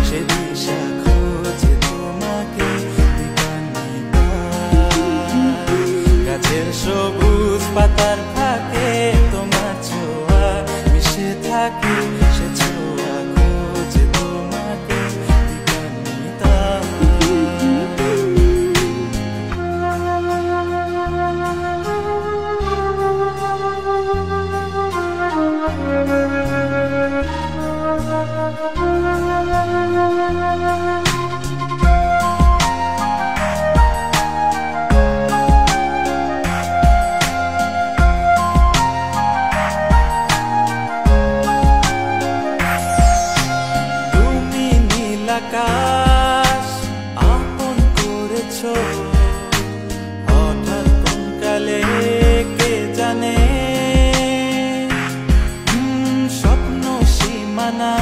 সে দিশা খোঁজে তোমাকে গাছের সবুজ পাতার ফাঁকে তোমার ছোঁয়া মিশে থাকে, সে ছোঁয়া খোঁজে তোমাকে দিবানিতা। আকাশ আপন করেছো হঠাৎ কোন কালে কে জানে, স্বপ্ন সীমানা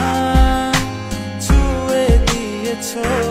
ছুঁয়ে দিয়েছো।